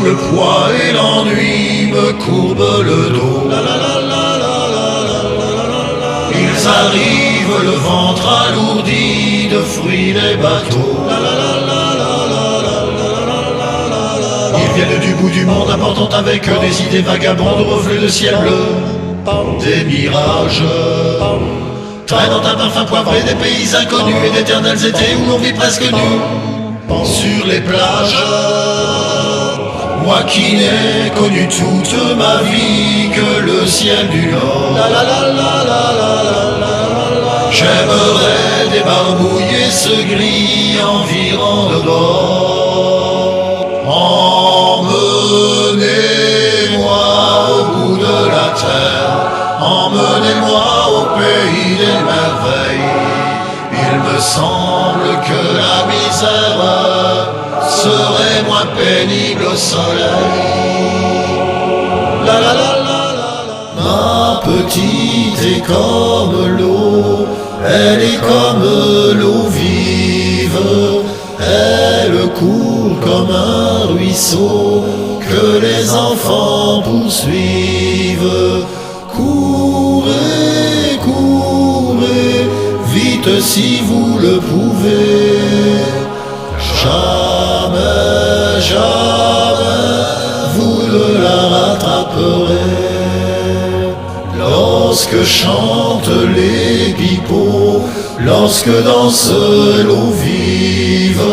le poids et l'ennui me courbent le dos. Ils arrivent, le ventre alourdi de fruits des bateaux. Ils viennent du bout du monde, apportant avec eux des idées vagabondes, reflets de ciel bleu, des mirages, traînant un parfum poivré des pays inconnus et d'éternels étés où l'on vit presque nu sur les plages. Moi qui n'ai connu toute ma vie que le ciel du Nord, j'aimerais débarbouiller ce gris environ de bord. Emmenez-moi au bout de la terre, emmenez-moi au pays des merveilles. Il me semble que la misère serait moins pénible au soleil. Ma petite est comme l'eau, elle est comme l'eau vive, elle court comme un ruisseau que les enfants poursuivent. Courez, courez, vite si vous le pouvez. Jamais, jamais, vous ne la rattraperez. Lorsque chantent les pipeaux, lorsque dansent l'eau vive,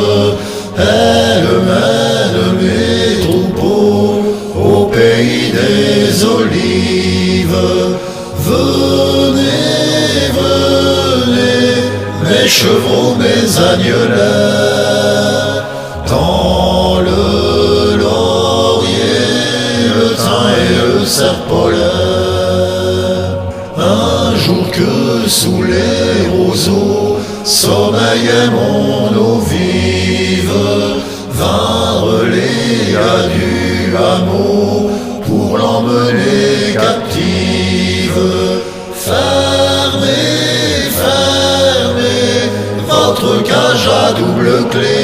elle mène mes troupeaux au pays des olives. Venez, venez, mes chevreaux, mes agnelets, dans le laurier, le thym et le serpolet. Un jour que sous les roseaux sommeillait mon eau vive, vinrent les gars du hameau pour l'emmener captive. Fermez, fermez votre cage à double clé.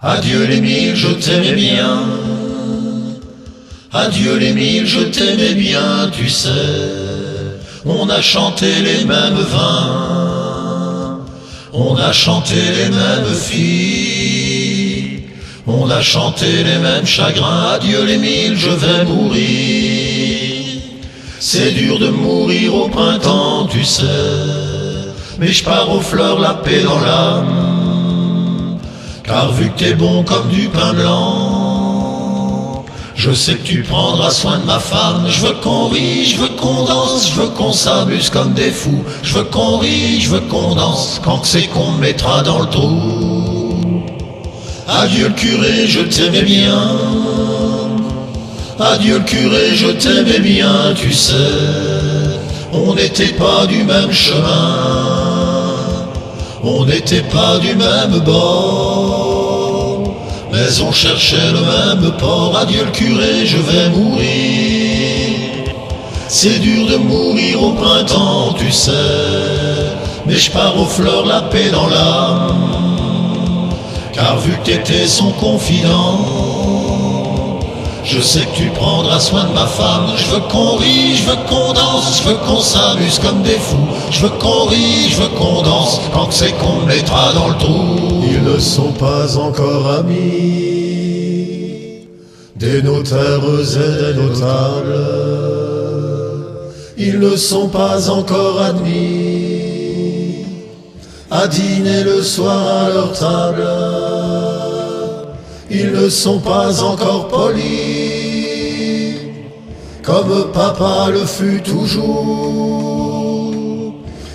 Adieu les mille, je t'aimais bien. Adieu les mille, je t'aimais bien, tu sais. On a chanté les mêmes vins, on a chanté les mêmes filles, on a chanté les mêmes chagrins. Adieu les mille, je vais mourir. C'est dur de mourir au printemps, tu sais, mais je pars aux fleurs, la paix dans l'âme. Car vu que t'es bon comme du pain blanc, je sais que tu prendras soin de ma femme. Je veux qu'on rie, je veux qu'on danse, je veux qu'on s'amuse comme des fous. Je veux qu'on rie, je veux qu'on danse, quand c'est qu'on me mettra dans le trou. Adieu le curé, je t'aimais bien. Adieu le curé, je t'aimais bien, tu sais. On n'était pas du même chemin, on n'était pas du même bord, mais on cherchait le même port. Adieu le curé, je vais mourir. C'est dur de mourir au printemps, tu sais, mais je pars aux fleurs, la paix dans l'âme. Car vu que t'étais son confident, Je sais que tu prendras soin de ma femme. Je veux qu'on rie, je veux qu'on danse, je veux qu'on s'amuse comme des fous. Je veux qu'on rie, je veux qu'on danse, quand c'est qu'on me mettra dans le trou. Ils ne sont pas encore amis des notaires et des notables. Ils ne sont pas encore admis à dîner le soir à leur table. Ils ne sont pas encore polis comme papa le fut toujours.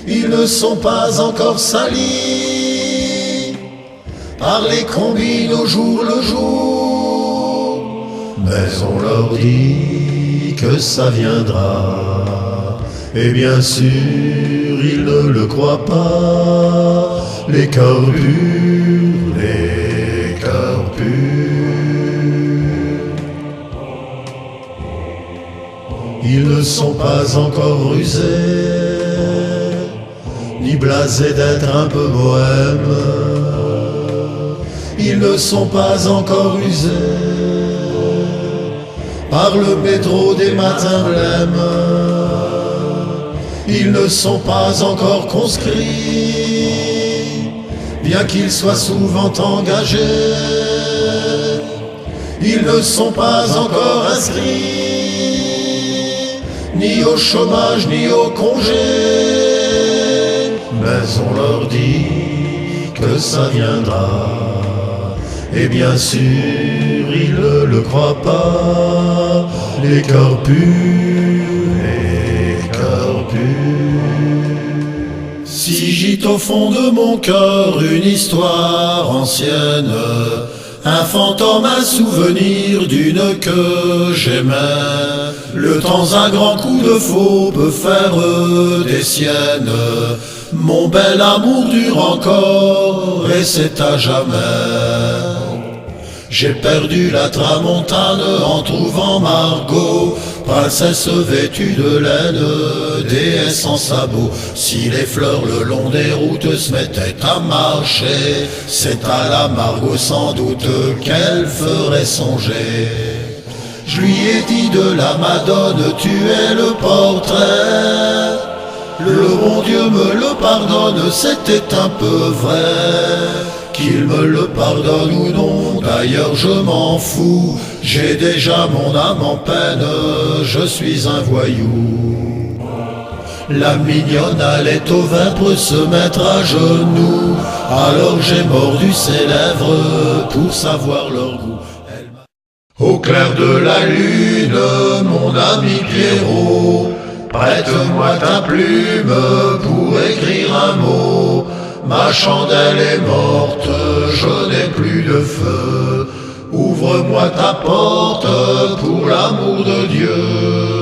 Ils ne sont pas encore salis par les combines au jour le jour. Mais on leur dit que ça viendra, et bien sûr ils ne le croient pas. Les cœurs purs, les cœurs purs. Ils ne sont pas encore rusés, ni blasés d'être un peu bohèmes. Ils ne sont pas encore usés par le métro des matins blêmes. Ils ne sont pas encore conscrits, bien qu'ils soient souvent engagés. Ils ne sont pas encore inscrits, ni au chômage, ni au congé. Mais on leur dit que ça viendra, et bien sûr ils ne le croient pas. Les cœurs purs, les cœurs purs. Si gît au fond de mon cœur une histoire ancienne, un fantôme, un souvenir d'une que j'aimais. Le temps à grands coups de faux peut faire des siennes. Mon bel amour dure encore et c'est à jamais. J'ai perdu la tramontane en trouvant Margot, princesse vêtue de laine, déesse en sabots. Si les fleurs le long des routes se mettaient à marcher, c'est à la Margot sans doute qu'elle ferait songer. Je lui ai dit de la Madone, tu es le portrait. Le bon Dieu me le pardonne, c'était un peu vrai. Qu'il me le pardonne ou non, d'ailleurs je m'en fous. J'ai déjà mon âme en peine, je suis un voyou. La mignonne allait au vin pour se mettre à genoux. Alors j'ai mordu ses lèvres pour savoir leur goût. Au clair de la lune, mon ami Pierrot, prête-moi ta plume pour écrire un mot. Ma chandelle est morte, je n'ai plus de feu. Ouvre-moi ta porte pour l'amour de Dieu.